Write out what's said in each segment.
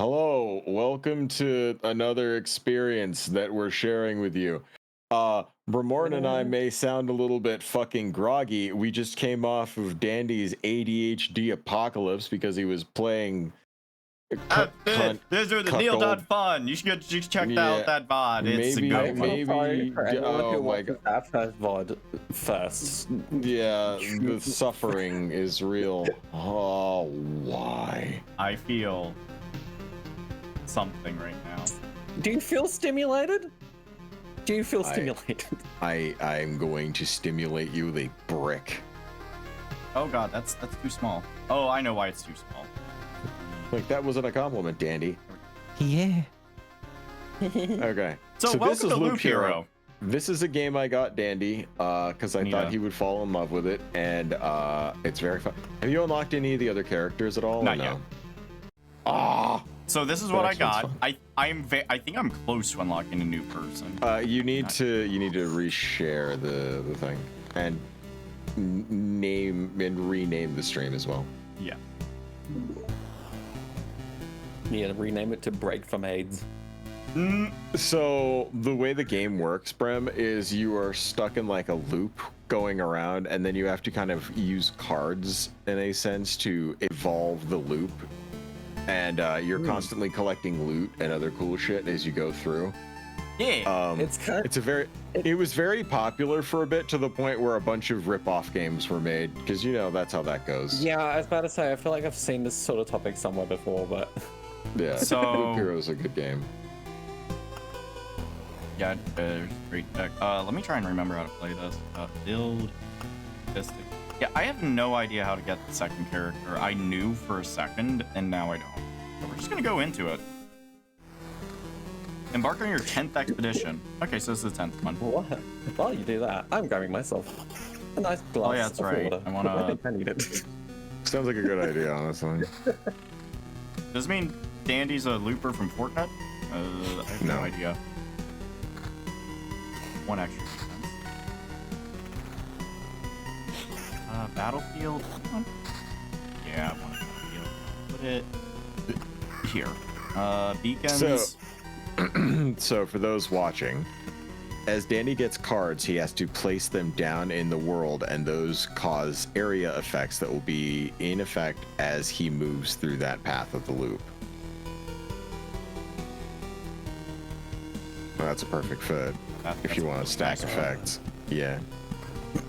Hello, welcome to another experience that we're sharing with you. Bramorn and I may sound a little bit fucking groggy. We just came off of Dandy's ADHD apocalypse because he was playing These are the cuckold. Neil.fun. You should check Yeah, out that VOD. It's a maybe, good one. maybe. For anyone Oh who my watches god. that first VOD first. Yeah, the suffering is real. Oh, why? I feel something right now. Do you feel stimulated? Do you feel stimulated? I'm going to stimulate you with a brick. Oh god, that's too small. Oh, I know why it's too small. Like, that wasn't a compliment, Dandy. Yeah. Okay. So welcome to Loop Hero. This is a game I got Dandy, because I thought he would fall in love with it, and it's very fun. Have you unlocked any of the other characters at all? Not or no? yet. Ah! So this is what I got. Fun. I think I'm close to unlocking a new person. You need to reshare the thing and name and rename the stream as well. Yeah. Yeah, rename it to Break from AIDS. So the way the game works, Brem, is you are stuck in like a loop going around, and then you have to kind of use cards in a sense to evolve the loop. And you're constantly collecting loot and other cool shit as you go through. Yeah. It was very popular for a bit, to the point where a bunch of rip-off games were made, because you know that's how that goes. Yeah, I was about to say, I feel like I've seen this sort of topic somewhere before, but... Yeah, So- Loop Hero is a good game. Yeah, there's great tech. Let me try and remember how to play this. Build. Statistic. Yeah, I have no idea how to get the second character. I knew for a second, and now I don't. So we're just gonna go into it. Embark on your 10th expedition. Okay, so this is the 10th one. What? While you do that, I'm grabbing myself a nice glass Oh yeah, that's of right. water. I wanna... think I need it. Sounds like a good idea, honestly. Does this mean Dandy's a looper from Fortnite? I have no idea. One extra defense. Battlefield. Come on. Yeah, I want a battlefield. Put it here. Beacons. So for those watching, as Dandy gets cards, he has to place them down in the world, and those cause area effects that will be in effect as he moves through that path of the loop. Well, that's a perfect fit if you want to stack effects. Yeah.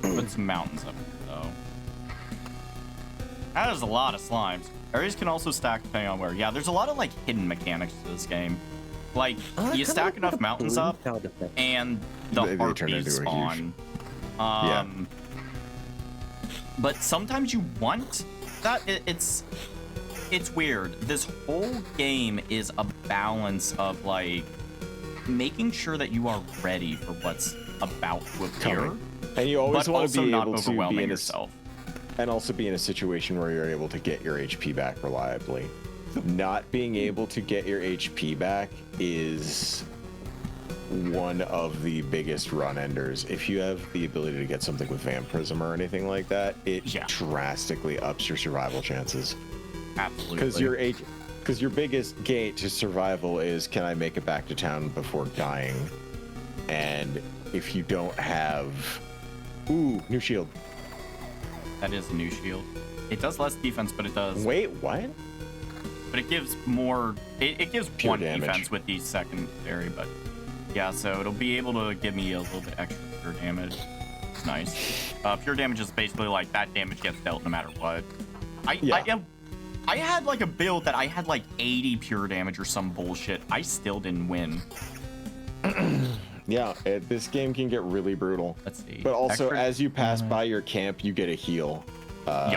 Put some mountains up here, though. That is a lot of slimes. Areas can also stack depending on where. Yeah, there's a lot of like hidden mechanics to this game. Like, you stack enough mountains up, and the harpies spawn. Yeah. But sometimes you want that. It's weird. This whole game is a balance of like making sure that you are ready for what's about to appear, and you always want to be not able to overwhelming be in yourself. And also be in a situation where you're able to get your HP back reliably. Not being able to get your HP back is one of the biggest run enders. If you have the ability to get something with Vampirism or anything like that, it drastically ups your survival chances. Absolutely. Because your biggest gate to survival is, can I make it back to town before dying? And if you don't have... Ooh, new shield. That is a new shield. It does less defense, but it does... Wait, what? But it gives more... It gives Pure one damage. defense with the secondary, but... Yeah, so it'll be able to give me a little bit extra pure damage. It's nice. Pure damage is basically like, that damage gets dealt no matter what. I had like a build that I had like 80 pure damage or some bullshit. I still didn't win. Yeah, this game can get really brutal. Let's see. But also, Extra as you pass by your camp, you get a heal,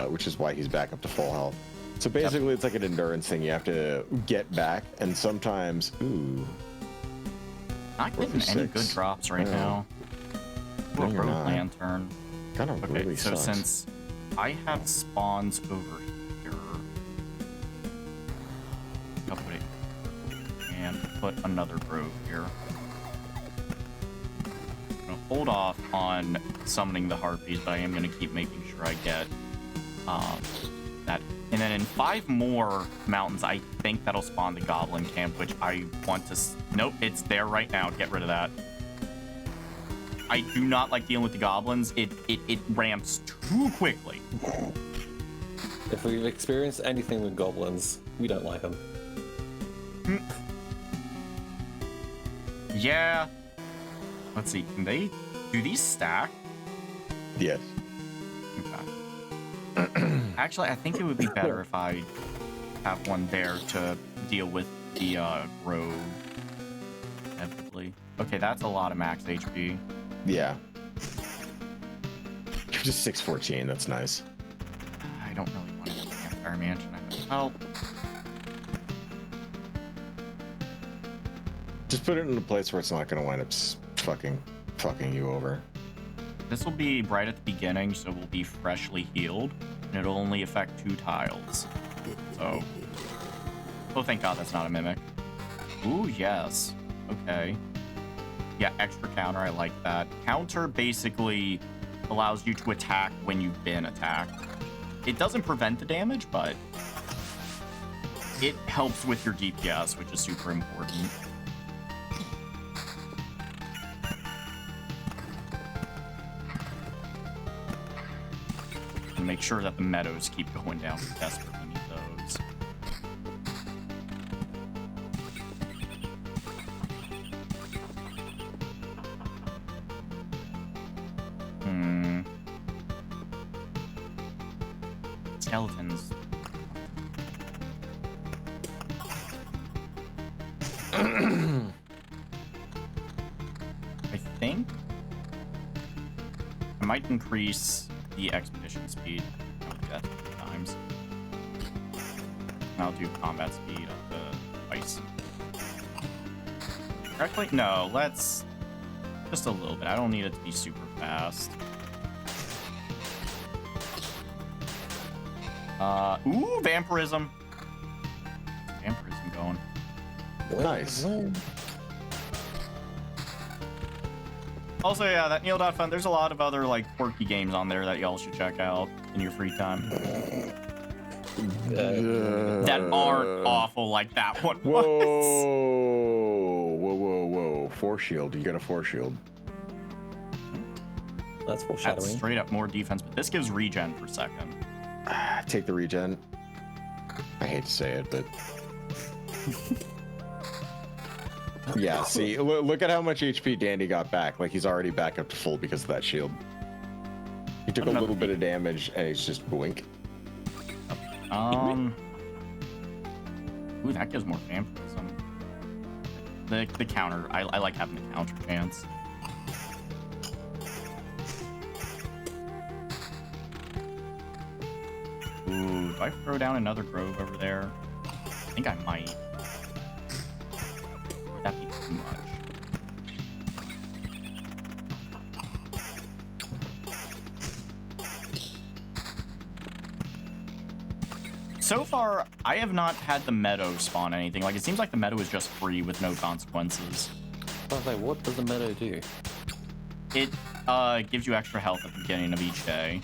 which is why he's back up to full health. So basically, it's like an endurance thing. You have to get back, and sometimes, not getting any good drops right now. No, Road you're not. lantern. Kind of Okay, really so sucks. since I have spawns over here, I'll put it and put another grove here. I'm gonna hold off on summoning the harpies, but I am gonna keep making sure I get that And then in 5 more mountains, I think that'll spawn the goblin camp, which I want to... Nope, it's there right now. Get rid of that. I do not like dealing with the goblins. It ramps too quickly. If we've experienced anything with goblins, we don't like them. Yeah. Let's see. Can they... Do these stack? Yes. Okay. Actually, I think it would be better if I have one there to deal with the rogue. Inevitably. Okay, that's a lot of max HP. Yeah. Just 614. That's nice. I don't really want to go to the Campfire Mansion. Well, Just put it in a place where it's not going to wind up fucking you over. this will be right at the beginning, so we'll be freshly healed, and it'll only affect 2 tiles. So, oh, thank God that's not a mimic. Ooh, yes. Okay. Yeah, extra counter. I like that. Counter basically allows you to attack when you've been attacked. It doesn't prevent the damage, but it helps with your DPS, which is super important. And make sure that the meadows keep going down. We desperately need those. Skeletons. I think I might increase the expedition speed. I'll do that 3 times. And I'll do combat speed up to twice. Actually, no, let's just a little bit. I don't need it to be super fast. Ooh, vampirism. Vampirism going. Nice. Also, yeah, that Neil.fun, there's a lot of other, like, quirky games on there that y'all should check out in your free time. That aren't awful like that one was. Whoa. Force shield. You got a force shield. That's foreshadowing. That's straight up more defense, but this gives regen per second. Take the regen. I hate to say it, but... yeah, see, look at how much HP Dandy got back. Like, he's already back up to full because of that shield. He took a little bit of damage, and he's just boink. Ooh, that gives more vampirism. The counter, I like having the counter chance. Ooh, do I throw down another grove over there? I think I might. Would that be too much? So far, I have not had the meadow spawn anything. Like, it seems like the meadow is just free with no consequences. I was like, what does the meadow do? It gives you extra health at the beginning of each day.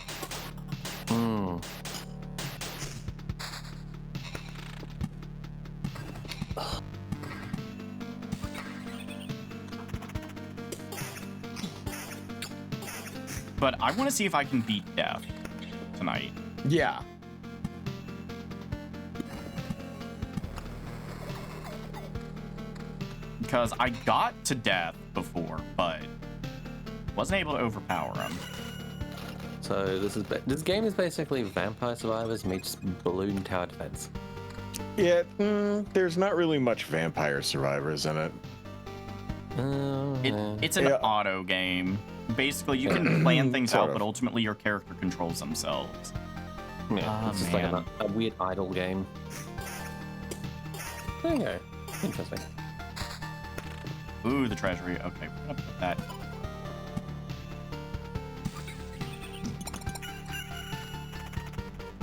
But I want to see if I can beat death tonight. Yeah. Because I got to death before, but wasn't able to overpower him. So this game is basically Vampire Survivors meets Balloon Tower Defense. Yeah, there's not really much Vampire Survivors in it. It's an auto game. Basically, you can plan things Sort out, of. but ultimately your character controls themselves. Yeah, it's just man. like a weird idle game. There you go. Interesting. Ooh, the treasury. Okay, we're gonna put that.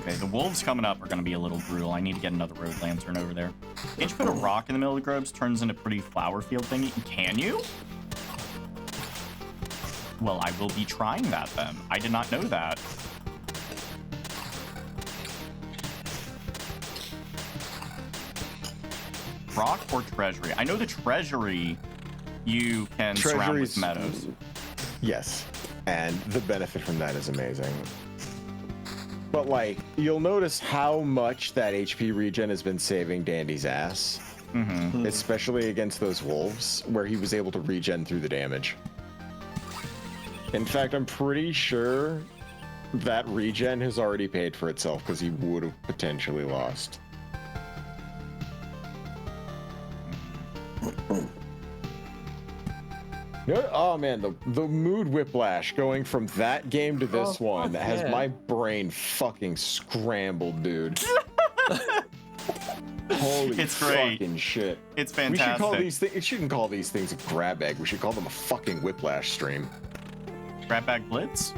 Okay, the wolves coming up are gonna be a little brutal. I need to get another road lantern over there. Can't you put a rock in the middle of the groves? Turns into a pretty flower field thingy. Can you? Well, I will be trying that then. I did not know that. rock or treasury? I know the treasury you can surround with meadows. Yes, and the benefit from that is amazing. But like, you'll notice how much that HP regen has been saving Dandy's ass. Mm-hmm. Especially against those wolves, where he was able to regen through the damage. In fact, I'm pretty sure that regen has already paid for itself because he would have potentially lost. Oh man, the mood whiplash going from that game to this one has my brain fucking scrambled, dude. Holy It's great. fucking shit. It's fantastic. We should call these things. We shouldn't call these things a grab bag. We should call them a fucking whiplash stream. Grab bag blitz?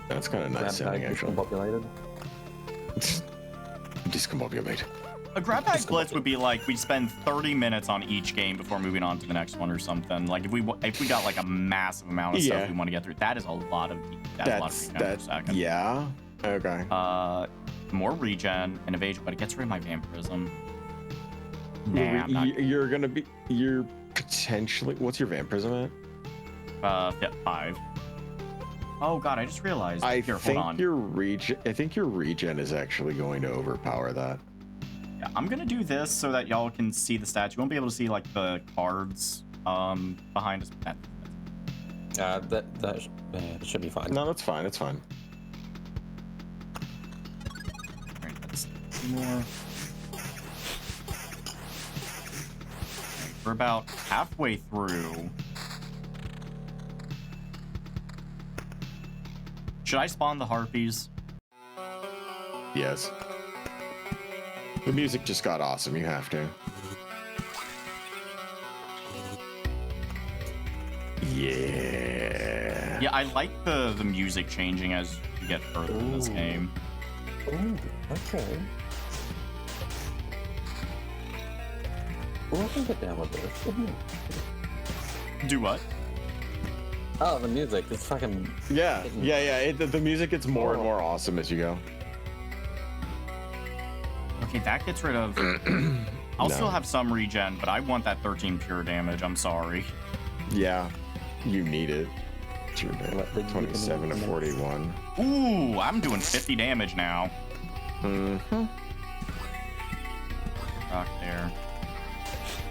That's kind of nice sounding, actually. Discombobulated. Discombobulate. A grab bag blitz would be like we spend 30 minutes on each game before moving on to the next one or something. Like if we got like a massive amount of stuff we want to get through, that is a lot of regen per second. Yeah. Okay. More regen and evasion, but it gets rid of my vampirism. Nah, You're potentially. What's your vampirism at? Yeah, 5. Oh god, I just realized. I Here, think hold on. your regen is actually going to overpower that. Yeah, I'm gonna do this so that y'all can see the stats. You won't be able to see like the cards behind us. That should be fine. No, that's fine. It's fine. Alright, that's more. We're about halfway through. Should I spawn the harpies? Yes. The music just got awesome. You have to. Yeah. Yeah, I like the music changing as you get further in this game. Ooh, okay. Well, I can get down with this. Do what? Oh, the music. It's fucking... Yeah. The music gets more and more awesome as you go. Okay, that gets rid of... I'll still have some regen, but I want that 13 pure damage. I'm sorry. Yeah. You need it. It's your 27 to 41. Ooh, I'm doing 50 damage now. Mm-hmm. Rock there.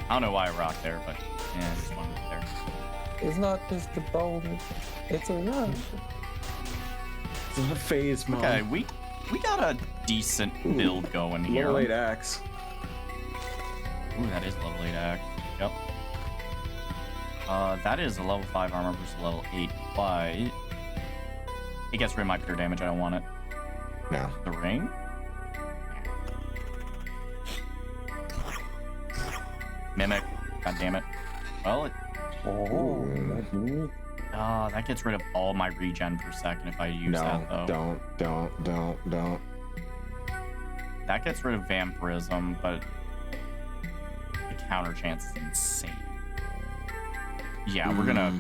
I don't know why I rocked there, but yeah, I just wanted it there. It's not just the boulder. It's a run. It's not a phase, Mom. Okay, we got a decent build going here. Level 8 axe. Ooh, that is level 8 axe. Yep. That is a level 5 armor versus level 8, but it gets rid of my pure damage. I don't want it. No. The ring? Mimic. God damn it. Well, it... that gets rid of all my regen per second if I use that, though. Don't. That gets rid of vampirism, but the counter chance is insane. Yeah, we're gonna...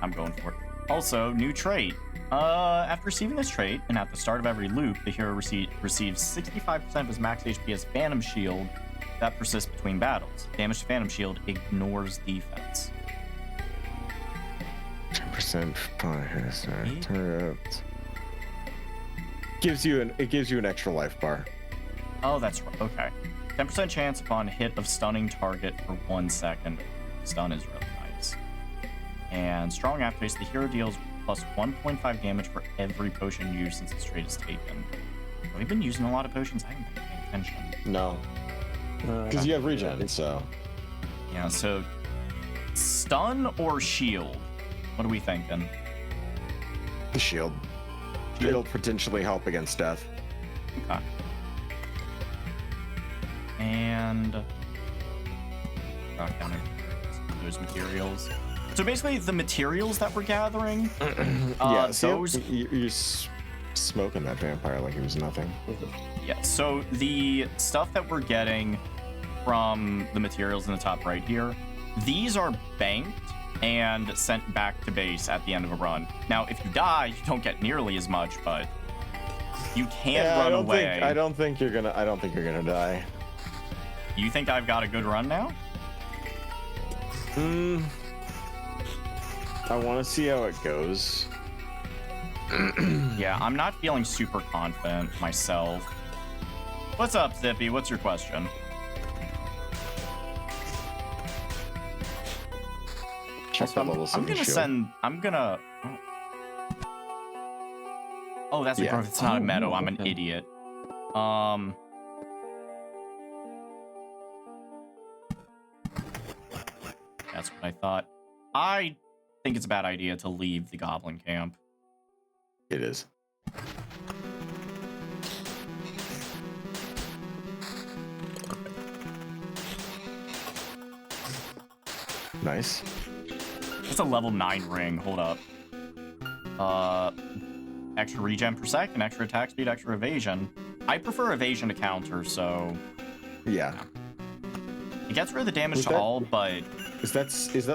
I'm going for it. Also, new trait. After receiving this trait, and at the start of every loop, the hero receives 65% of his max HP as Phantom Shield that persists between battles. Damage to Phantom Shield ignores defense. 10% turret. Gives you an extra life bar. Oh, that's right. Okay. 10% chance upon hit of stunning target for 1 second. Stun is really nice. And strong aftertaste, the hero deals plus 1.5 damage for every potion used since this trait is taken. We've been using a lot of potions. I haven't been paying attention. No. Because you have regen, so. Yeah, so stun or shield? What are we thinking? The shield. It'll potentially help against death. Okay. And down those materials. So basically, the materials that we're gathering. Yeah, those. You're smoking that vampire like it was nothing. Yeah. So the stuff that we're getting from the materials in the top right here, these are banked and sent back to base at the end of a run. Now, if you die, you don't get nearly as much, but You can't run away. I don't think you're gonna die. You think I've got a good run now? I want to see how it goes. Yeah, I'm not feeling super confident myself. What's up, Zippy? What's your question? Check that level 7 shield. I'm gonna. Oh, that's a growth. It's not a meadow. I'm an idiot. That's what I thought. I think it's a bad idea to leave the goblin camp. It is. Nice. It's a level 9 ring. Hold up. Extra regen per second, extra attack speed, extra evasion. I prefer evasion to counter, so Yeah. it gets rid of the damage to all, but Is that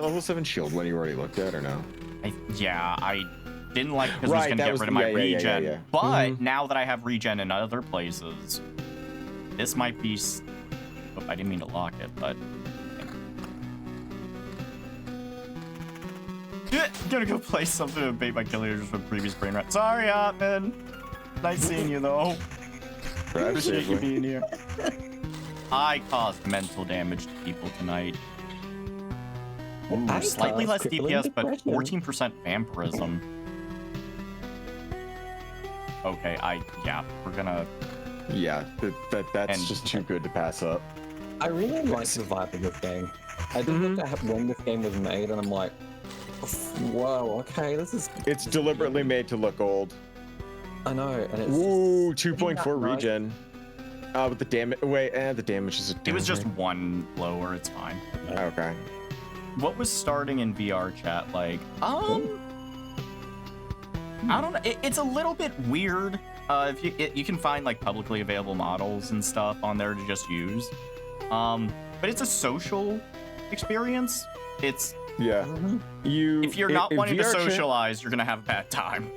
level 7 shield one you already looked at or no? I didn't like because Right, it was gonna that get was- rid of my yeah, yeah, yeah, regen. yeah. But now that I have regen in other places, this might be. Oh, I didn't mean to lock it, but. Gonna go play something to bait my killers from previous brain rot. Sorry, Otman. Nice seeing you though. Appreciate you being here. I caused mental damage to people tonight. I Slightly caused less crippling DPS, but depression. 14% vampirism. Okay, we're gonna. Yeah, that's And- just too good to pass up. I really like the vibe of this game. I did look at when this game was made, and I'm like, whoa, okay, this is. It's deliberately made to look old. I know, and it's. Ooh, just- 2.4 Right. regen. But the damage. Wait, the damage is. It was just one lower. It's fine. Okay. What was starting in VR chat like? I don't know. It's a little bit weird. If you can find like publicly available models and stuff on there to just use. But it's a social experience. It's Yeah. Mhm. if you're not wanting to VR chat- socialize, you're gonna have a bad time.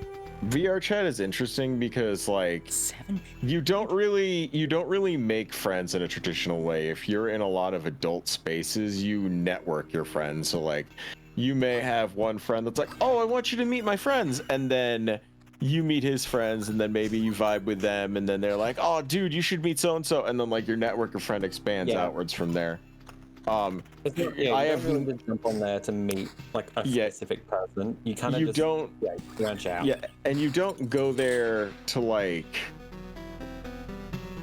VR chat is interesting because like 7 you don't really make friends in a traditional way. If you're in a lot of adult spaces, you network your friends. So like you may have one friend that's like, "Oh, I want you to meet my friends." And then you meet his friends and then maybe you vibe with them and then they're like, "Oh, dude, you should meet so and so." And then like your network of friend expands Yeah. outwards from there. It's not, yeah, I you have- don't really just jump on there to meet like a Yeah. specific person. You kind of You just don't branch out. Yeah, and you don't go there to like.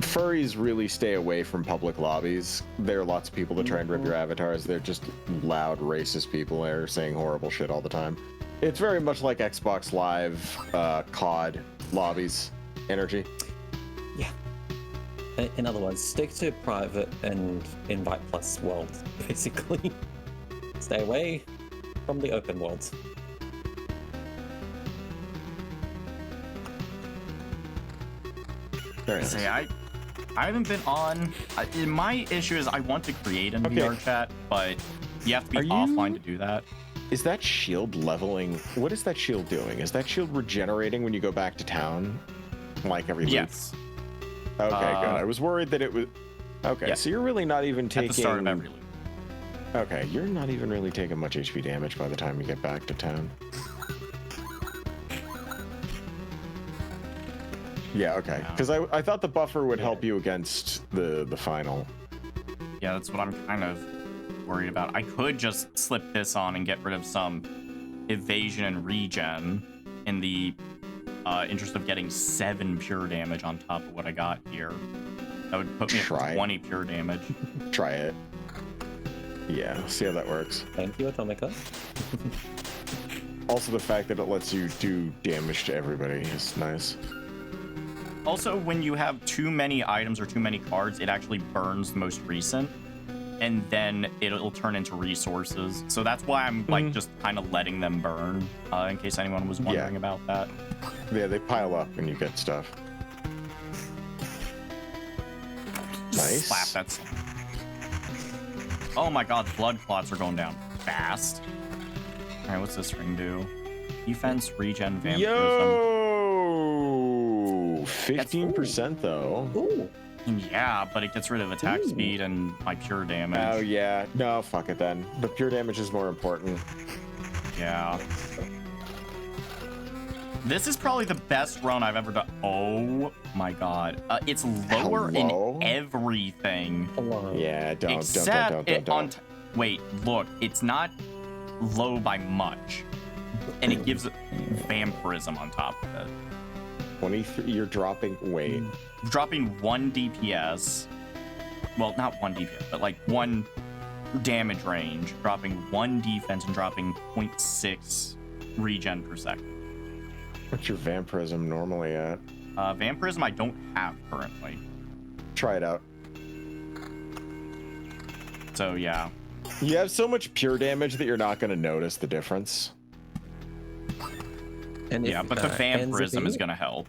Furries really stay away from public lobbies. There are lots of people that try and rip your avatars. They're just loud, racist people there saying horrible shit all the time. It's very much like Xbox Live, COD lobbies energy. In other words, stick to private and invite plus worlds, basically. Stay away from the open worlds. Very nice. Say I haven't been on. My issue is I want to create a VR chat, but you have to be Are you- offline to do that. Is that shield leveling? What is that shield doing? Is that shield regenerating when you go back to town? Like every loop? Yes. Okay, good. I was worried that it was. Okay, Yeah. so you're really not even taking. At the start of every loop. Okay, you're not even really taking much HP damage by the time you get back to town. Yeah, okay. Yeah. Because I thought the buffer would help you against the final. Yeah, that's what I'm kind of worried about. I could just slip this on and get rid of some evasion and regen in the interest of getting 7 pure damage on top of what I got here. That would put me Try at it. 20 pure damage. Try it. Yeah, see how that works. Thank you, Atomica. Also, the fact that it lets you do damage to everybody is nice. Also, when you have too many items or too many cards, it actually burns the most recent, and then it'll turn into resources. So that's why I'm like just kind of letting them burn, in case anyone was wondering about that. Yeah, they pile up when you get stuff. Just Nice. slap that. Oh my god, blood clots are going down fast. All right, what's this ring do? Defense, regen, vampirism. Yo! 15% though. Ooh. Yeah, but it gets rid of attack Ooh. speed and my pure damage. Oh yeah, no, fuck it then. The pure damage is more important. Yeah. This is probably the best run I've ever done. Oh my god. It's lower Hello? in everything. Hello. Yeah, Except don't. Wait, look, it's not low by much. And it gives vampirism on top of it. 23. You're dropping. Wait. Dropping 1 DPS. Well, not 1 DPS, but like 1 damage range. Dropping 1 defense and dropping 0.6 regen per second. What's your vampirism normally at? Vampirism I don't have currently. Try it out. So yeah. You have so much pure damage that you're not going to notice the difference. And Yeah, but the vampirism is going to help.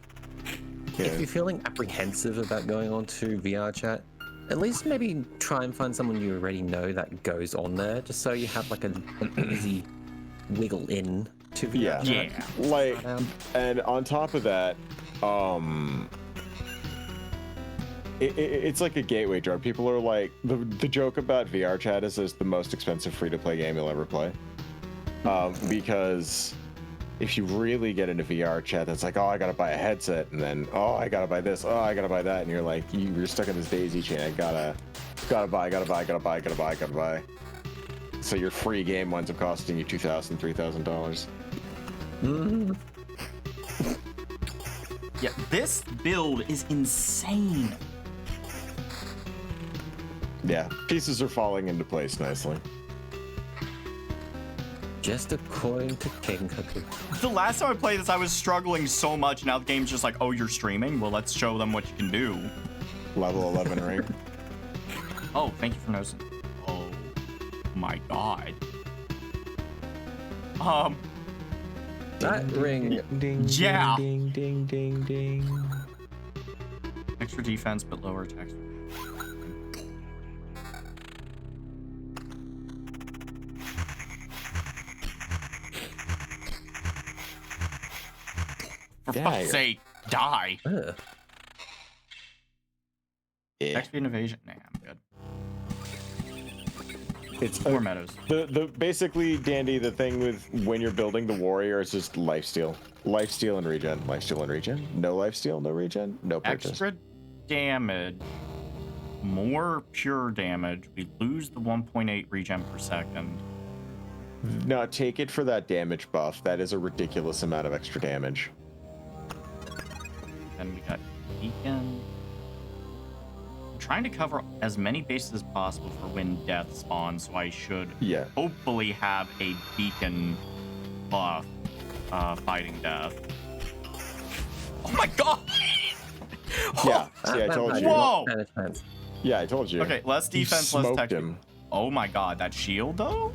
Yeah. If you're feeling apprehensive about going on to VR chat, at least maybe try and find someone you already know that goes on there, just so you have like an easy wiggle in to VR Yeah. chat. Yeah. Like, and on top of that, it's like a gateway drug. People are like, the joke about VR chat is it's the most expensive free-to-play game you'll ever play. Because if you really get into VR chat, that's like, oh, I gotta buy a headset, and then, oh, I gotta buy this, oh, I gotta buy that, and you're like, you're stuck in this daisy chain. I gotta buy. So your free game winds up costing you $2,000, $3,000. Mm. Yeah, this build is insane. Yeah, pieces are falling into place nicely. Just according to King Cookie. The last time I played this, I was struggling so much. Now the game's just like, oh, you're streaming? Well, let's show them what you can do. Level 11 ring. Oh, thank you for noticing. Oh my god. That ring. Ding, Yeah. Ding, ding, ding, ding. Extra defense, but lower attack. For Yeah, fuck's sake, die. Ugh. Yeah. XP invasion. Nah, I'm good. It's More meadows. the basically, Dandy, the thing with when you're building the warrior is just lifesteal. Lifesteal and regen. Lifesteal and regen. No lifesteal, no regen, no purchase. Extra damage. More pure damage. We lose the 1.8 regen per second. No, take it for that damage buff. That is a ridiculous amount of extra damage. Then we got Beacon. I'm trying to cover as many bases as possible for when death spawns, so I should Yeah. hopefully have a Beacon buff fighting death. Oh my god! Yeah. See, I told you. Whoa! Yeah, I told you. Okay, less You defense, less smoked tech. him. Oh my god, that shield though?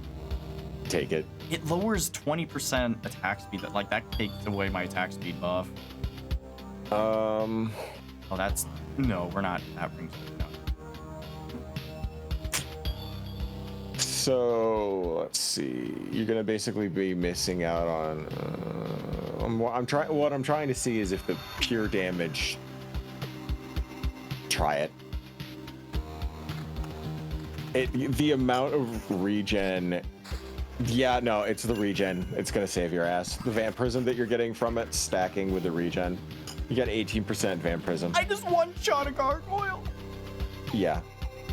Take it. It lowers 20% attack speed. That takes away my attack speed buff. Oh, that's... No, we're not. That rings no. So let's see. You're gonna basically be missing out on. What I'm trying to see is if the pure damage. Try it. The amount of regen. Yeah, no, it's the regen. It's gonna save your ass. The vampirism that you're getting from it, stacking with the regen. You got 18% vampirism. I just one-shot a gargoyle. Yeah,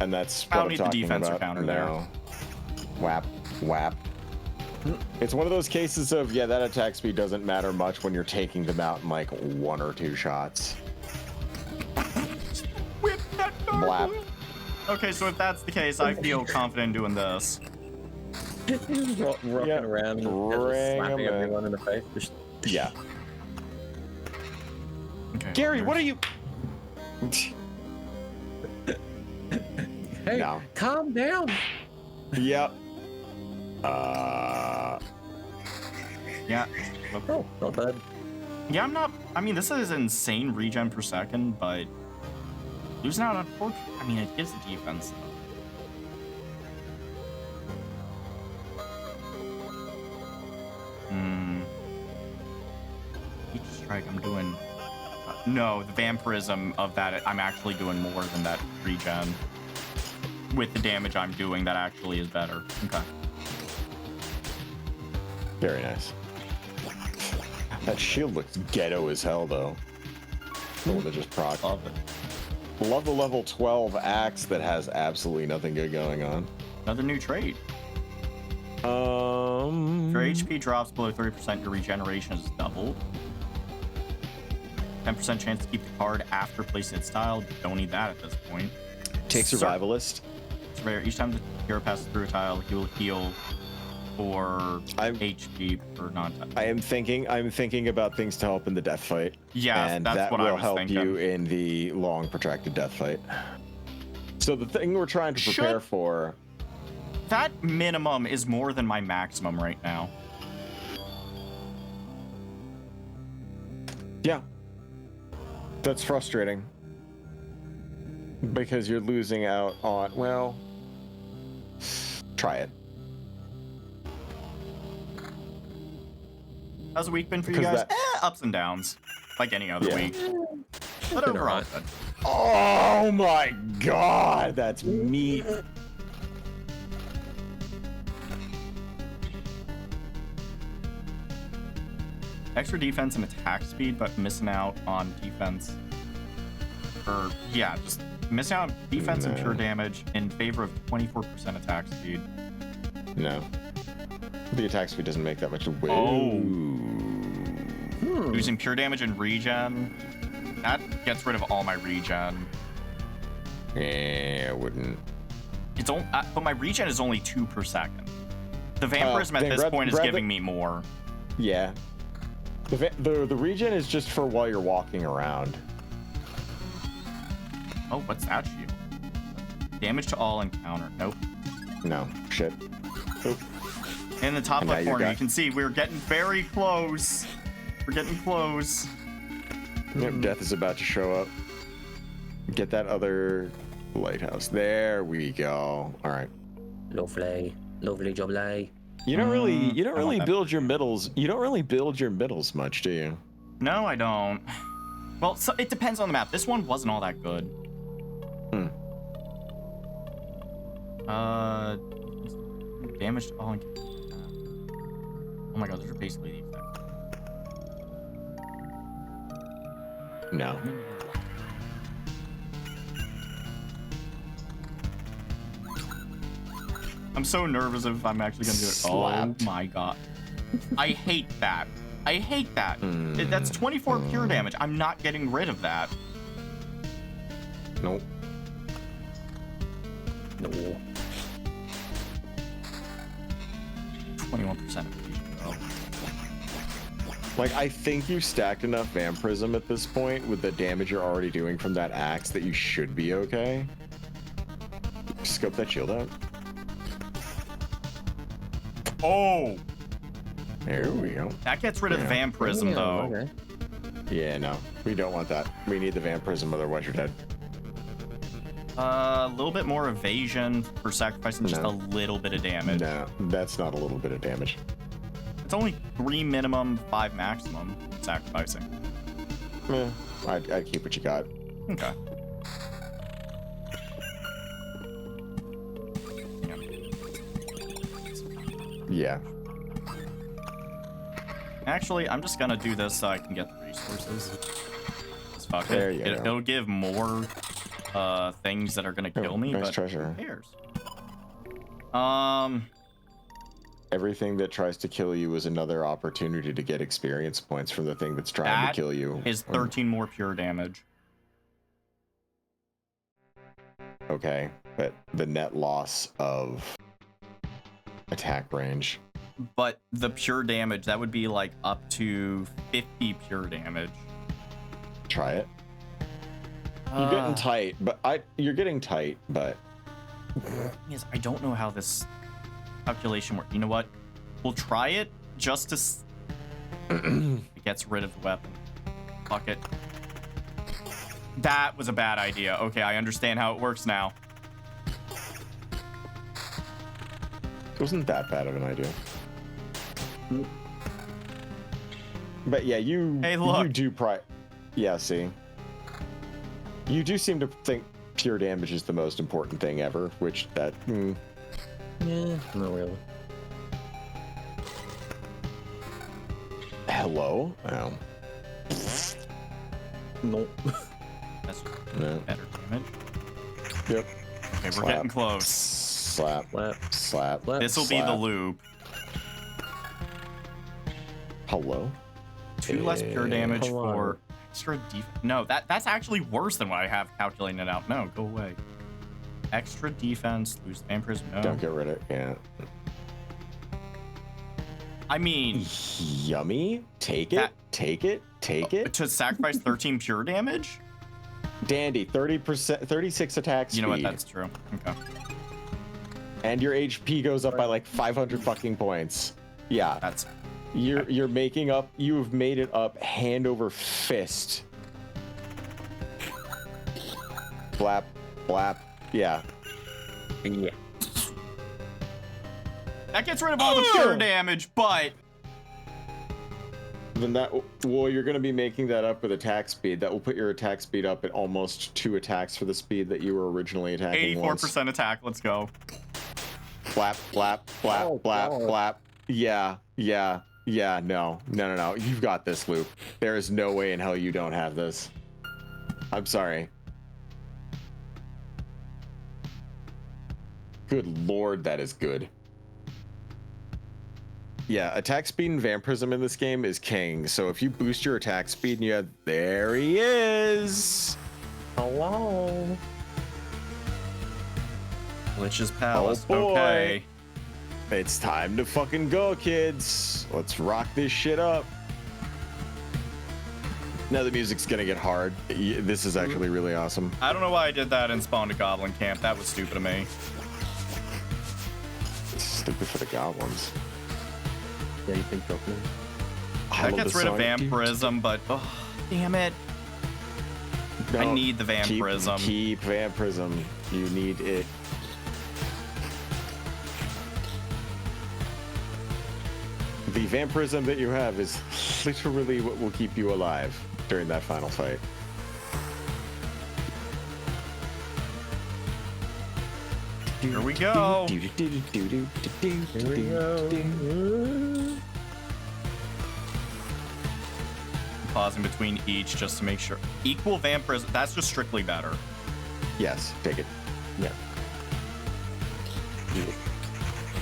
and that's I what don't I'm need the talking defense or about. counter there. No. Whap, whap. It's one of those cases of, yeah, that attack speed doesn't matter much when you're taking them out in like 1 or 2 shots. Whip that Blap. gargoyle. Okay, so if that's the case, I feel confident doing this. Rocking Yeah. around and just Bring slapping 'em in. everyone in the face. Just... Yeah. Okay. Gary, what are you? Hey, No. calm down. Yep. Yeah. Oh, not bad. Yeah, I'm not... I mean, this is insane regen per second, but... Losing out on torch... I mean, it gives the defense, though. Each strike I'm doing... No, the vampirism of that, I'm actually doing more than that regen. With the damage I'm doing, that actually is better. Okay. Very nice. That shield looks ghetto as hell, though. The one that just proc. Love it. Love the level 12 axe that has absolutely nothing good going on. Another new trait. If your HP drops below 30%, your regeneration is doubled. 10% chance to keep the card after placing its tile. Don't need that at this point. Take Survivalist. Surveyor, each time the hero passes through a tile, he will heal for HP per non-tile. I'm thinking about things to help in the death fight. Yeah, and that's that what will I was help thinking. you in the long, protracted death fight. So the thing we're trying to prepare for. That minimum is more than my maximum right now. Yeah. That's frustrating. Because you're losing out on, well, try it. How's the week been for you Because guys? Ups and downs, like any other week. But Been overall, alright. good. Oh my god, that's meat. Extra defense and attack speed, but missing out on defense. Or, yeah, just missing out on defense and pure damage in favor of 24% attack speed. No. The attack speed doesn't make that much. Oh. Losing pure damage and regen. That gets rid of all my regen. Yeah, I wouldn't. It's only, but my regen is only 2 per second. The vampirism at then this point is grab giving me more. Yeah. The regen is just for while you're walking around. Oh, what's that shield? Damage to all encounter. Nope. No, shit. Oop. In the top And now left you're corner, got- you can see we're getting very close. We're getting close. Yep, death is about to show up. Get that other lighthouse. There we go. All right. Lovely. Lovely jubbly. You don't really I want that. build your middles. You don't really build your middles much, do you? No, I don't. Well, so it depends on the map. This one wasn't all that good. Damage to all encounter. Oh my god, those are basically the effects. No. I'm so nervous if I'm actually gonna do it. Slapped. Oh my god. I hate that. I hate that. That's 24 pure damage. I'm not getting rid of that. Nope. No. 21% evasion, though. Like, I think you stacked enough vampirism at this point with the damage you're already doing from that axe that you should be okay. Scope that shield out. Oh! There we go. That gets rid of Yeah. vampirism, Yeah, though. okay. Yeah, no. We don't want that. We need the vampirism, otherwise you're dead. A little bit more evasion for sacrificing just No. a little bit of damage. No, that's not a little bit of damage. It's only 3 minimum, 5 maximum sacrificing. I'd keep what you got. Okay. Yeah. Actually, I'm just gonna do this so I can get the resources. Just fuck There it. you go. It'll give more things that are gonna kill me, nice but treasure. who cares? Everything that tries to kill you is another opportunity to get experience points from the thing that's trying That to kill you. is 13 more pure damage. Okay, but the net loss of attack range. But the pure damage, that would be like up to 50 pure damage. Try it. You're getting tight, but you're getting tight, but Yes, I don't know how this calculation works. You know what? We'll try it just to. It gets rid of the weapon. Fuck it. That was a bad idea. Okay, I understand how it works now. it wasn't that bad of an idea. But yeah, Hey, look. you do Yeah, see. You do seem to think pure damage is the most important thing ever, which that... Yeah, not really. Hello? Oh. No. That's No. better damage. Yep. Okay, we're Slap. getting close. Slap. Slap. Slap. Slap. This will be the Slap. loop. Hello? 2 less pure damage Hello. for extra defense. No, that's actually worse than what I have calculated out. No, go away. Extra defense, lose vampirism. No. Don't get rid of it. Yeah. I mean, Yummy. Take it. That- Take it. Take it. to sacrifice 13 pure damage? Dandy. 30%. 36 attack speed. You know what? That's true. Okay. And your HP goes up by like 500 fucking points. Yeah. That's You're making up. You have made it up hand over fist. Blap. Blap. Yeah. Yeah. that gets rid of all the pure damage, but Then that, well, you're going to be making that up with attack speed. That will put your attack speed up at almost 2 attacks for the speed that you were originally attacking. 84% attack. Let's go. Flap, flap, flap, Oh, flap, God. flap. Yeah, yeah, yeah. No. You've got this, Loop. There is no way in hell you don't have this. I'm sorry. Good lord, that is good. Yeah, attack speed and vampirism in this game is king. So if you boost your attack speed and you have, there he is. Hello. Witch's Palace. Oh, boy. Okay. It's time to fucking go, kids. Let's rock this shit up. Now the music's gonna get hard. This is actually really awesome. I don't know why I did that and spawned a goblin camp. That was stupid of me. It's stupid for the goblins. Yeah, you think Goblin? I That love gets the rid of song. vampirism, but oh, damn it. I No, need the vampirism. Keep vampirism. You need it. The vampirism that you have is literally what will keep you alive during that final fight. Here we go. Here we go. Pausing between each just to make sure. Equal vampirism. That's just strictly better. Yes, take it. Yeah.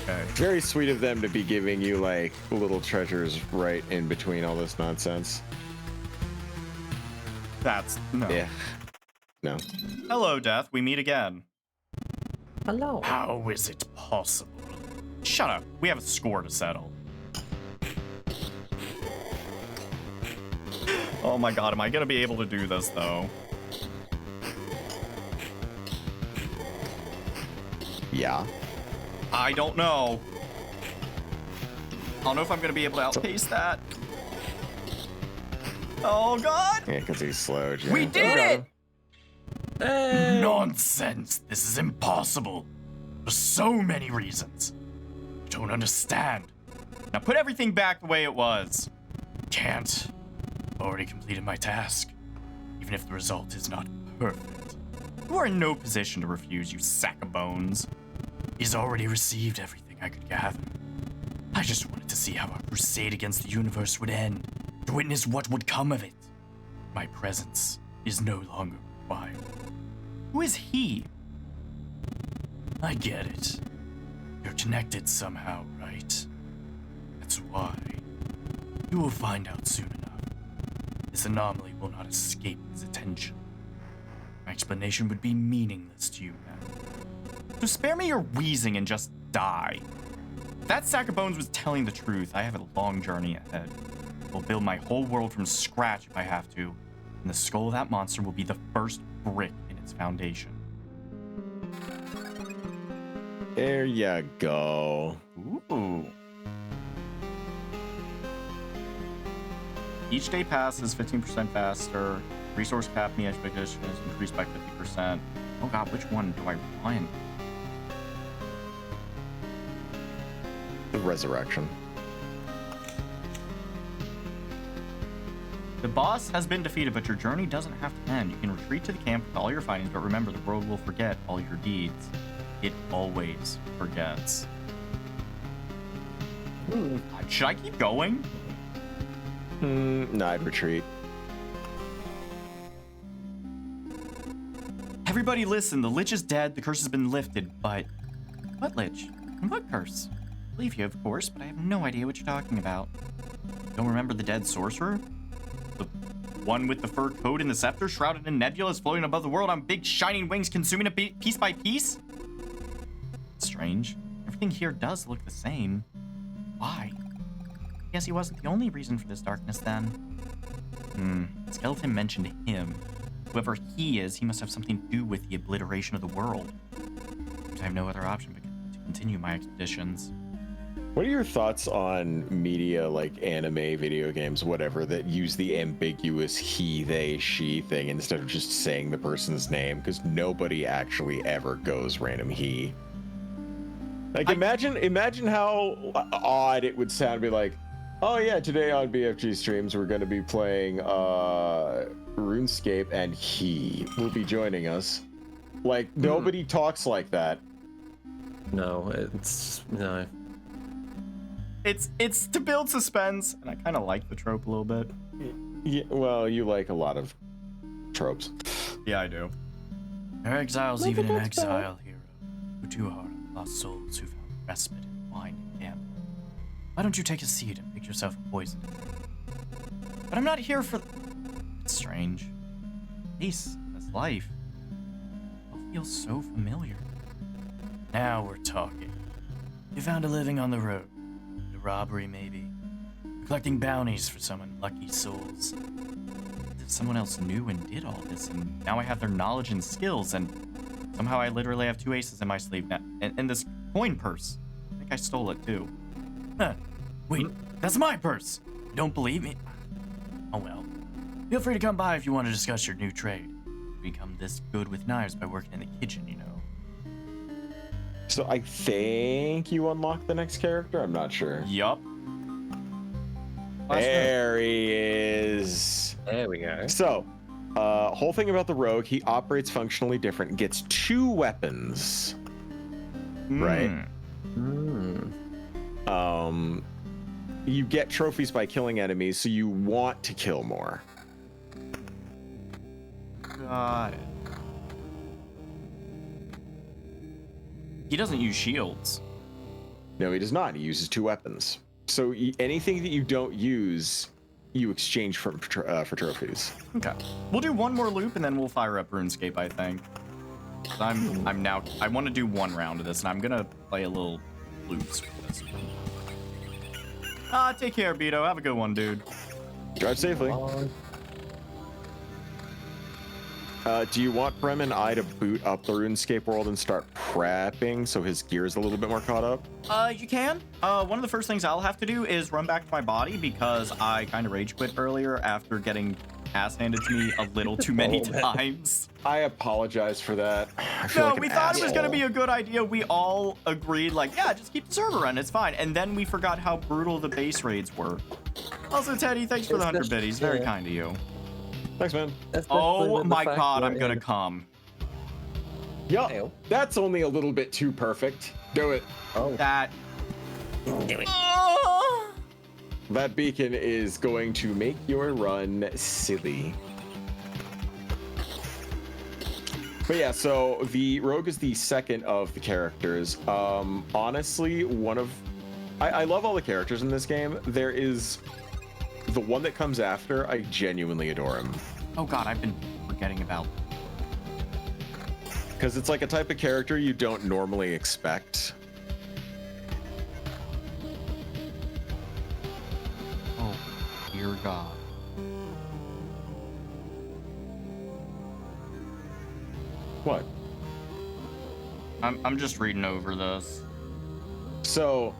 Okay. Very sweet of them to be giving you like little treasures right in between all this nonsense. That's no. Yeah. No. Hello, Death. We meet again. Hello. How is it possible? Shut up. We have a score to settle. Oh my god, am I gonna be able to do this though? Yeah. I don't know. I don't know if I'm gonna be able to outpace that. Oh god! Yeah, because he's slow. Jack. We did it! Hey. Nonsense! This is impossible. For so many reasons. You don't understand. Now put everything back the way it was. Can't. I've already completed my task. Even if the result is not perfect. You are in no position to refuse, you sack of bones. He's already received everything I could gather. I just wanted to see how our crusade against the universe would end. To witness what would come of it. My presence is no longer required. Who is he? I get it. You're connected somehow, right? That's why. You will find out soon enough. This anomaly will not escape his attention. My explanation would be meaningless to you now. So spare me your wheezing and just die. If that sack of bones was telling the truth, I have a long journey ahead. I'll build my whole world from scratch if I have to, and the skull of that monster will be the first brick in its foundation. There you go. Ooh. Each day passes 15% faster. Resource cap in the expedition is increased by 50%. Oh god, which one do I want? The resurrection. The boss has been defeated, but your journey doesn't have to end. You can retreat to the camp with all your findings, but remember, the world will forget all your deeds. It always forgets. Should I keep going? No, I'd retreat. Everybody listen, the Lich is dead, the curse has been lifted, but... What Lich? And what curse? I believe you, of course, but I have no idea what you're talking about. Don't remember the dead sorcerer? The one with the fur coat and the scepter, shrouded in nebulas, floating above the world on big shining wings, consuming it piece by piece? Strange. Everything here does look the same. Why? I guess he wasn't the only reason for this darkness then. The skeleton mentioned him. Whoever he is, he must have something to do with the obliteration of the world. I have no other option but to continue my expeditions. What are your thoughts on media like anime, video games, whatever, that use the ambiguous he, they, she thing instead of just saying the person's name? Because nobody actually ever goes random he. Like, imagine how odd it would sound to be like, oh yeah, today on BFG streams we're going to be playing RuneScape and he will be joining us. Like, nobody talks like that. No, it's no. It's to build suspense, and I kind of like the trope a little bit. Yeah, well, you like a lot of tropes. Yeah, I do. There are exiles even in exile, hero, who too hard on lost souls who found respite in wine and gambling. Why don't you take a seat and pick yourself a poison? But I'm not here for... It's strange. Peace, this life. It all feels so familiar. Now we're talking. You found a living on the road. A robbery, maybe. Collecting bounties for some unlucky souls. If someone else knew and did all this, and now I have their knowledge and skills, and somehow I literally have 2 aces in my sleeve now. And this coin purse. I think I stole it too. Huh. Wait, that's my purse. You don't believe me? Oh well. Feel free to come by if you want to discuss your new trade. You become this good with knives by working in the kitchen, you know. So I think you unlock the next character. I'm not sure. Yup. There he is. There we go. So, whole thing about the rogue, he operates functionally different. Gets 2 weapons. Right. You get trophies by killing enemies, so you want to kill more. Got it. He doesn't use shields. No, he does not. He uses 2 weapons. So anything that you don't use, you exchange for trophies. Okay. We'll do one more loop and then we'll fire up RuneScape, I think. I want to do 1 round of this, and I'm gonna play a little loops with this. Take care, Beto. Have a good one, dude. Drive safely. Do you want Brem and I to boot up the RuneScape world and start prepping so his gear is a little bit more caught up? You can. One of the first things I'll have to do is run back to my body because I kind of rage quit earlier after getting ass handed to me a little too many times. I apologize for that. I feel No, like we an thought it was asshole. going to be a good idea. We all agreed, like, yeah, just keep the server running. It's fine. And then we forgot how brutal the base raids were. Also, Teddy, thanks for the 100 biddies. Very kind of you. Thanks, man. Oh my god, I'm gonna come. Yup, that's only a little bit too perfect. Do it. Oh. That. Do it. Oh. That beacon is going to make your run silly. But yeah, so the rogue is the second of the characters. Honestly, I love all the characters in this game. There is the one that comes after. I genuinely adore him. Oh god, I've been forgetting about. Because it's like a type of character you don't normally expect. Oh, dear god. What? I'm just reading over this. So,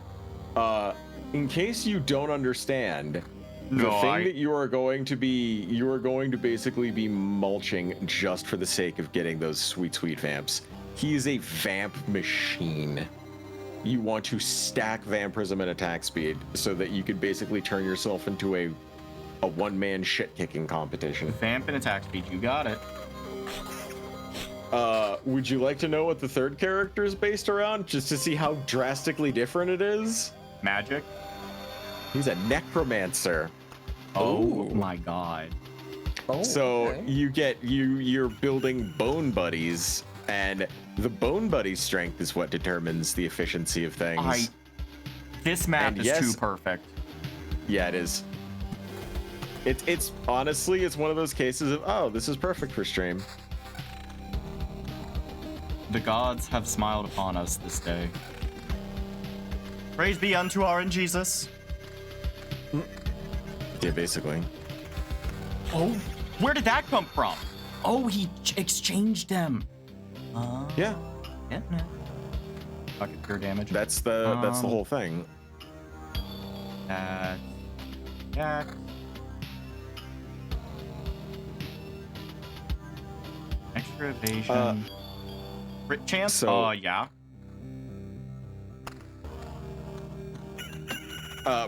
in case you don't understand, the thing that you are going to basically be mulching just for the sake of getting those sweet, sweet vamps. He is a vamp machine. You want to stack vampirism and attack speed so that you could basically turn yourself into a a one-man shit-kicking competition. Vamp and attack speed, you got it. Would you like to know what the third character is based around, just to see how drastically different it is? Magic. He's a necromancer. Oh Ooh. my god. Oh, So okay. you're building bone buddies, and the bone buddy strength is what determines the efficiency of things. This map And is yes- too perfect. Yeah, it is. It's honestly, it's one of those cases of, oh, this is perfect for stream. The gods have smiled upon us this day. Praise be unto our in Jesus. Yeah, basically. Oh, where did that come from? Oh, he exchanged them. Yeah, Yeah, no. Fuck it, pure damage. that's the whole thing. Yeah. Extra evasion. Crit chance? so- Yeah.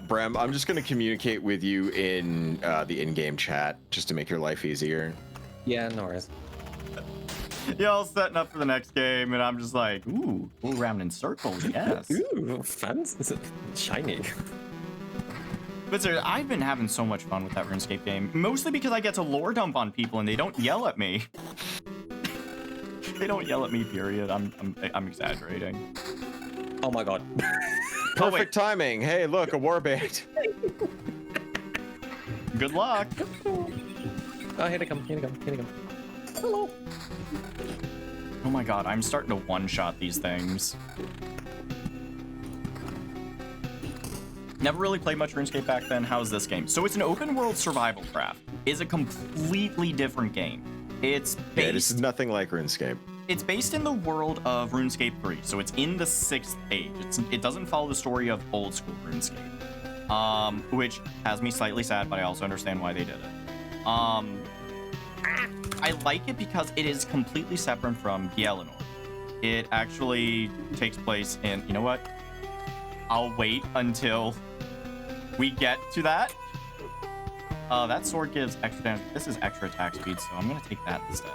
Brem, I'm just gonna communicate with you in the in-game chat just to make your life easier. Yeah, no worries. Y'all setting up for the next game, and I'm just like, ooh, go around in circles, yes. Ooh, fancy. Shiny. But sir, I've been having so much fun with that RuneScape game, mostly because I get to lore dump on people and they don't yell at me. They don't yell at me, period. I'm exaggerating. Oh my god. Perfect timing. Hey, look, a warband. Good luck. Oh, here they come, here they come, here they come. Hello. Oh my god, I'm starting to one-shot these things. Never really played much RuneScape back then. How's this game? So it's an open world survival craft. It's a completely different game. It's Yeah, this based is nothing like RuneScape. it's based in the world of RuneScape 3, so it's in the 6th age. It doesn't follow the story of old school RuneScape, which has me slightly sad, but I also understand why they did it. I like it because it is completely separate from Gielinor. It actually takes place in, you know what? I'll wait until we get to that. That sword gives extra damage. This is extra attack speed, so I'm gonna take that instead.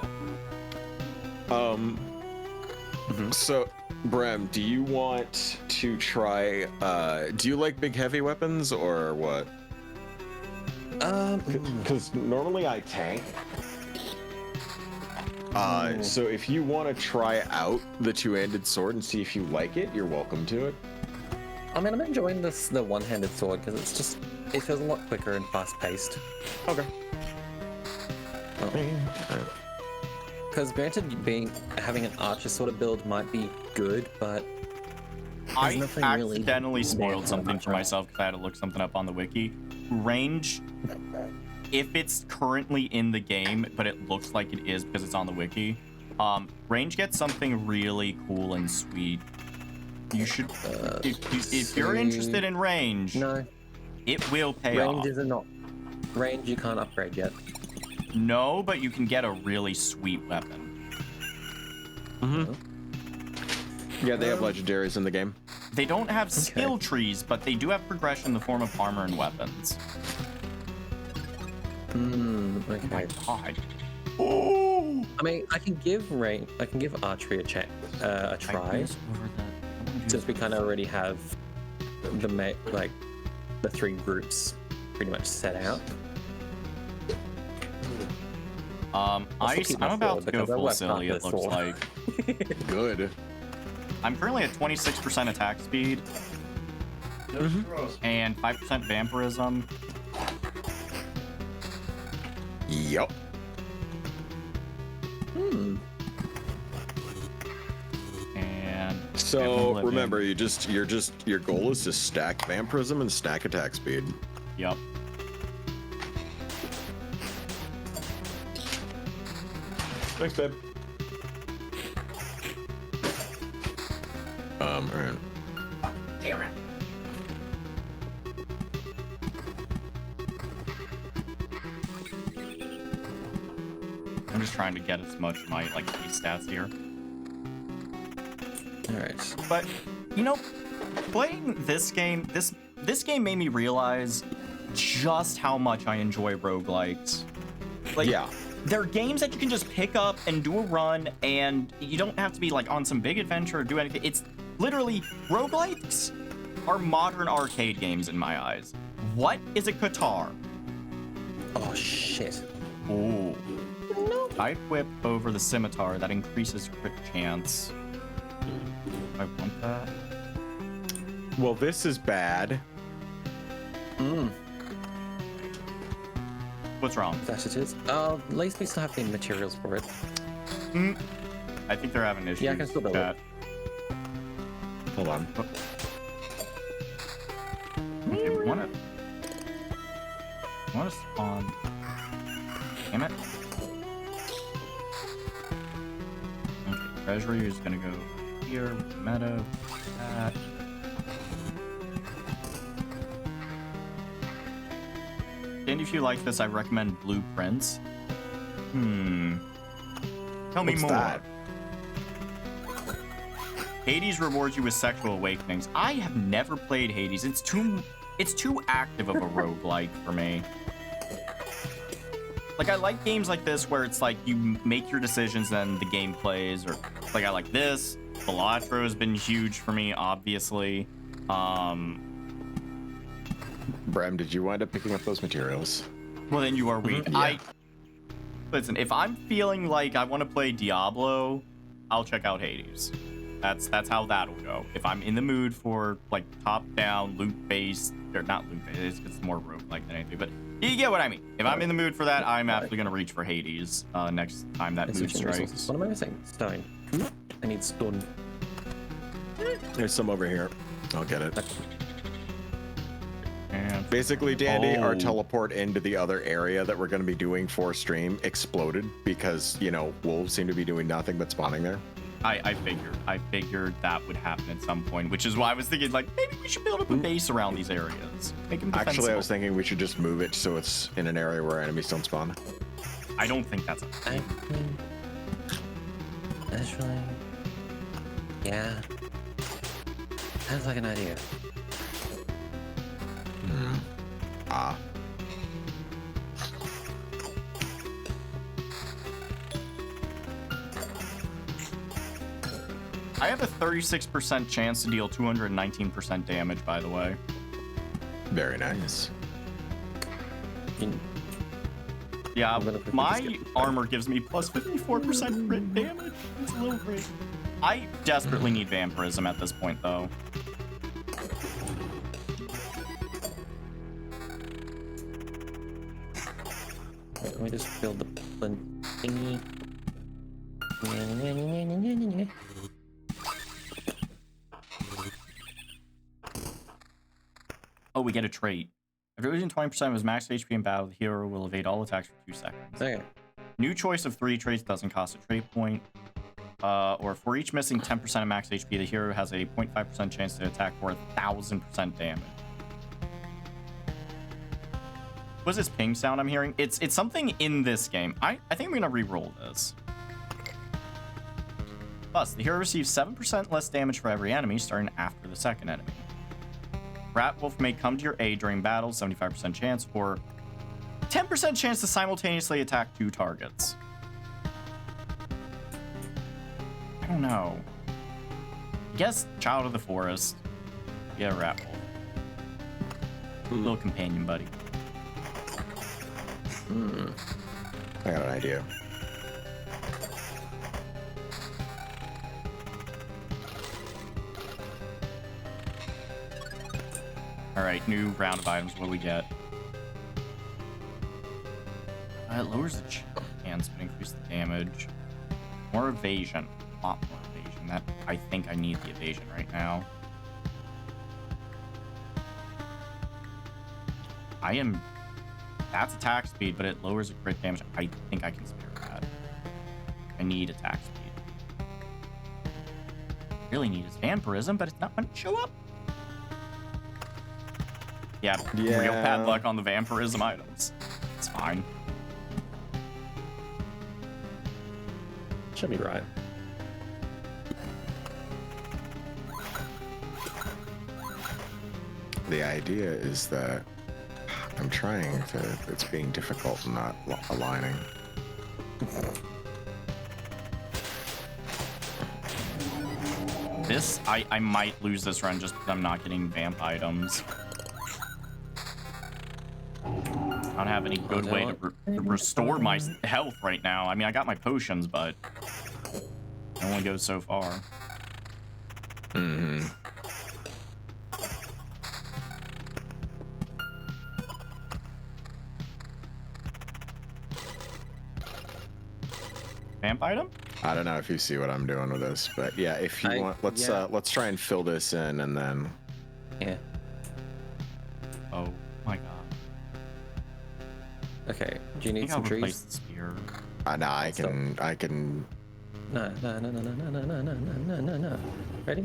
So, Brem, do you want to try, do you like big heavy weapons or what? Because normally I tank. So if you want to try out the two-handed sword and see if you like it, you're welcome to it. I mean, I'm enjoying the one-handed sword because it feels a lot quicker and fast-paced. Okay. Because granted, having an archer sort of build might be good, but I nothing really accidentally spoiled there something much, for right? myself because I had to look something up on the wiki. Range, if it's currently in the game, but it looks like it is because it's on the wiki, range gets something really cool and sweet. You should, if you're interested in range, no, it will pay range off. is not. Range you can't upgrade yet. No, but you can get a really sweet weapon. Yeah, they have legendaries in the game. They don't have skill trees, but they do have progression in the form of armor and weapons. Okay. My god. Oh! I mean, I can give archery a try, since we kind of already have the three groups pretty much set out. I'm keep my about sword to go because I full worked silly, on it this looks sword. like. Good. I'm currently at 26% attack speed and 5% vampirism. Yup. And So living. remember, your goal is to stack vampirism and stack attack speed. Yep. Thanks, babe. Alright. I'm just trying to get as much of my base stats here. All right. But you know, playing this game, this game made me realize just how much I enjoy roguelikes. Like, Yeah. they're games that you can just pick up and do a run, and you don't have to be like on some big adventure or do anything. It's literally roguelikes are modern arcade games in my eyes. What is a Qatar? Oh shit. Ooh. I whip over the scimitar that increases crit chance. Do I want that? Well, this is bad. What's wrong? That it is. At least we still have the materials for it. I think they're having issues. Yeah, I can still build chat. Hold on. Okay, we want to spawn. Damn it. Okay, treasury is gonna go here. Meta. That. And if you like this, I recommend Blueprints. Tell me What's more. that? Hades rewards you with sexual awakenings. I have never played Hades. It's too active of a roguelike for me. Like, I like games like this where it's like you make your decisions, then the game plays, or like I like this. Balatro has been huge for me, obviously. Bram, did you wind up picking up those materials? Well, then you are weak. Yeah. Listen, if I'm feeling like I want to play Diablo, I'll check out Hades. That's how that'll go. If I'm in the mood for like top-down loot-based, or not loot-based, it's more roguelike than anything, but you get what I mean. If I'm in the mood for that, I'm absolutely gonna reach for Hades next time that mood strikes. What am I missing? Stone. I need stone. There's some over here. I'll get it. And Basically, Dandy, our Oh. teleport into the other area that we're going to be doing for stream exploded because, you know, wolves seem to be doing nothing but spawning there. I figured that would happen at some point, which is why I was thinking like maybe we should build up a base around these areas. Make them defensible. Actually, I was thinking we should just move it so it's in an area where enemies don't spawn. I don't think that's a I mean, actually, yeah. Sounds like an idea. Ah. I have a 36% chance to deal 219% damage, by the way. Very nice. Yeah, I'm gonna quickly my just get- armor gives me plus 54% crit damage. It's a little crazy. I desperately need vampirism at this point, though. Let me just build the flint thingy. Oh, we get a trait. After losing 20% of his max HP in battle, the hero will evade all attacks for 2 seconds. Okay. New choice of 3 traits doesn't cost a trait point. Or for each missing 10% of max HP, the hero has a 0.5% chance to attack for 1,000% damage. What's this ping sound I'm hearing? It's something in this game. I think I'm gonna re-roll this. Plus, the hero receives 7% less damage for every enemy, starting after the second enemy. Rat Wolf may come to your aid during battle, 75% chance, or 10% chance to simultaneously attack 2 targets. I don't know. I guess Child of the Forest. Yeah, Rat Wolf. Little companion buddy. I got an idea. Alright, new round of items. What do we get? It lowers the chance but increases the damage. More evasion. A lot more evasion. That I think I need the evasion right now. That's attack speed, but it lowers the crit damage. I think I can spare that. I need attack speed. Really need is vampirism, but it's not going to show up. Yeah, real bad luck on the vampirism items. It's fine. Should be right. The idea is that I'm trying to. It's being difficult not aligning. This, I might lose this run just because I'm not getting vamp items. I don't have any good way to restore my health right now. I mean, I got my potions, but it only goes so far. Mm-hmm. Vamp item? I don't know if you see what I'm doing with this, but yeah, if you want, let's try and fill this in, and then. Yeah. Oh my god. Okay. Do you I need think some I'll replace trees? the spear. No, I can. No. Ready?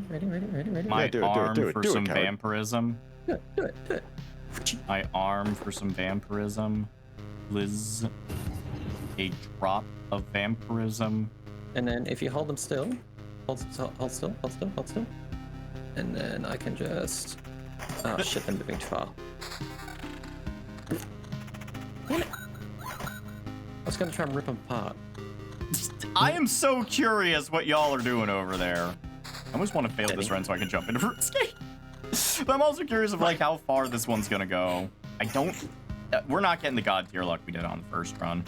My do it, arm do it, for do it, some coward. vampirism. Do it. My arm for some vampirism. Liz. A drop of vampirism. And then if you hold them still, hold still. And then I can just... Oh shit, they're moving too far. Damn it. I was gonna try and rip them apart. I am so curious what y'all are doing over there. I almost want to fail this run so I can jump into RuneScape. But I'm also curious of like how far this one's gonna go. I don't... we're not getting the god tier luck we did on the first run.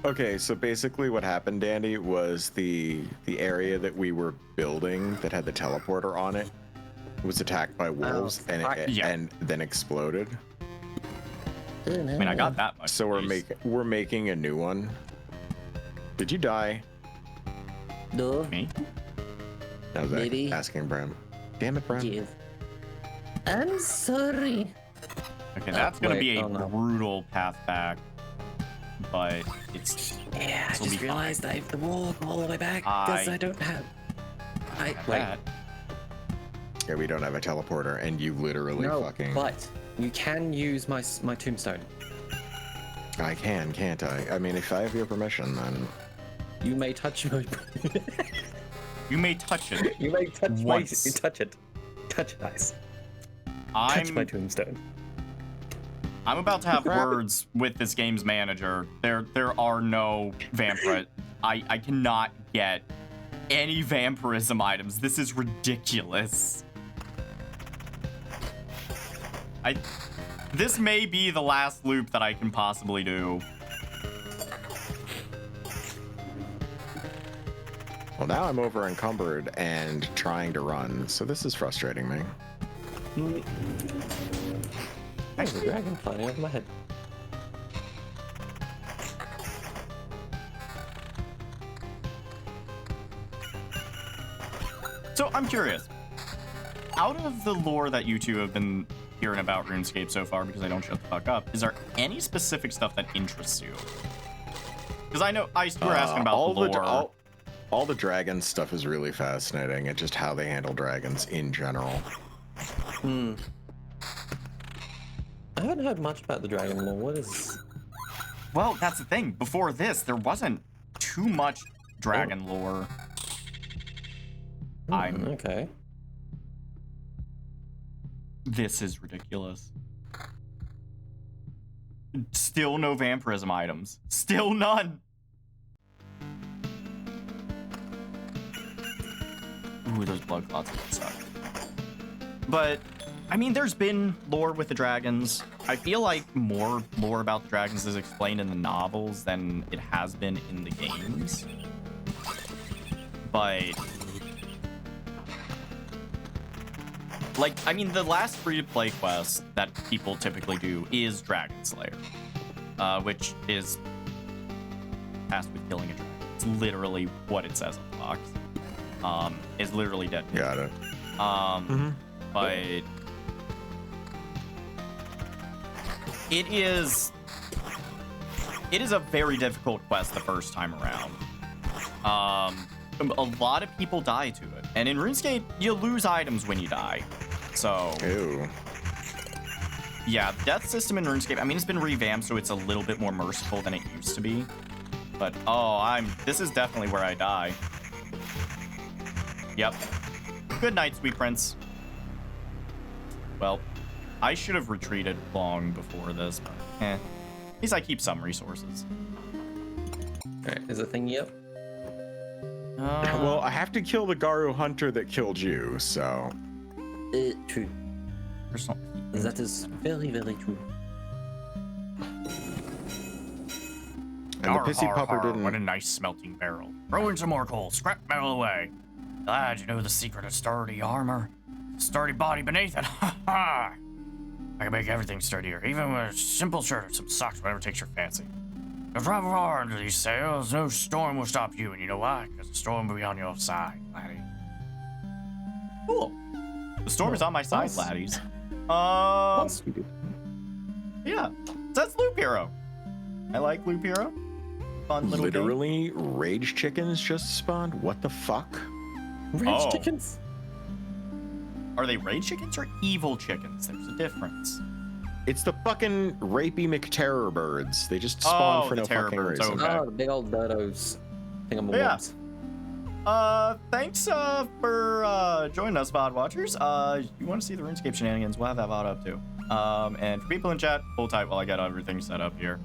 Okay, so basically what happened, Dandy, was the area that we were building that had the teleporter on it was attacked by wolves and then exploded. I mean, I got that much. So we're making a new one. Did you die? No. Me? I was Maybe. asking Bram. Damn it, Bram. Yes. I'm sorry. Okay, that's gonna wait, be a oh, no. brutal path back. But it's... Yeah, I this'll be just realized I have to walk all the way back because I don't have... Wait. that. Yeah, we don't have a teleporter, and you literally No, fucking... but you can use my tombstone. I can, can't I? I mean, if I have your permission, then... You may touch my... You may touch it. you may touch Once. my... Touch it. Touch it, nice. Touch my tombstone. I'm about to have words with this game's manager. There are no vampire. I cannot get any vampirism items. This is ridiculous. This may be the last loop that I can possibly do. Well, now I'm over encumbered and trying to run, so this is frustrating me. There's a dragon flying over my head. So I'm curious. Out of the lore that you two have been hearing about RuneScape so far, because I don't shut the fuck up, is there any specific stuff that interests you? Because I know you were asking about the lore. All the dragon stuff is really fascinating, and just how they handle dragons in general. I haven't heard much about the dragon lore. What is... Well, that's the thing. Before this, there wasn't too much dragon lore. Okay. This is ridiculous. Still no vampirism items. Still none. Ooh, those blood clots would suck. But, I mean, there's been lore with the dragons. I feel like more lore about the dragons is explained in the novels than it has been in the games. But... like, I mean, the last free-to-play quest that people typically do is Dragon Slayer, which is tasked with killing a dragon. It's literally what it says on the box. It's literally dead. Got it. But it is a very difficult quest the first time around. A lot of people die to it, and in RuneScape, you lose items when you die. So, Ew. yeah, the death system in RuneScape, I mean, it's been revamped, so it's a little bit more merciful than it used to be. But, this is definitely where I die. Yep. Good night, sweet prince. Well, I should have retreated long before this, but at least I keep some resources. Alright, is the thing yep? Well, I have to kill the Garu hunter that killed you, so. True. Personal. That is very, very true. And the pissy pupper didn't. What a nice smelting barrel. Throw in some more coal. Scrap metal away. Glad you know the secret of sturdy armor. Sturdy body beneath it. Ha ha! I can make everything sturdier, even with a simple shirt or some socks, whatever takes your fancy. Now drive far under these sails. No storm will stop you, and you know why? Because the storm will be on your side, laddie. Cool. The storm is on my side, laddies. Yeah. That's Loop Hero. I like Loop Hero. Fun little game. Literally, rage chickens just spawned? What the fuck? Rage chickens? Are they rage chickens or evil chickens? There's a difference. It's the fucking rapey McTerror birds. They just spawn for the no terror fucking birds, reason. okay. Oh, the big old dodos. Yeah. Thanks for joining us, VOD watchers. You want to see the RuneScape shenanigans? We'll have that VOD up too. And for people in chat, hold tight while I get everything set up here.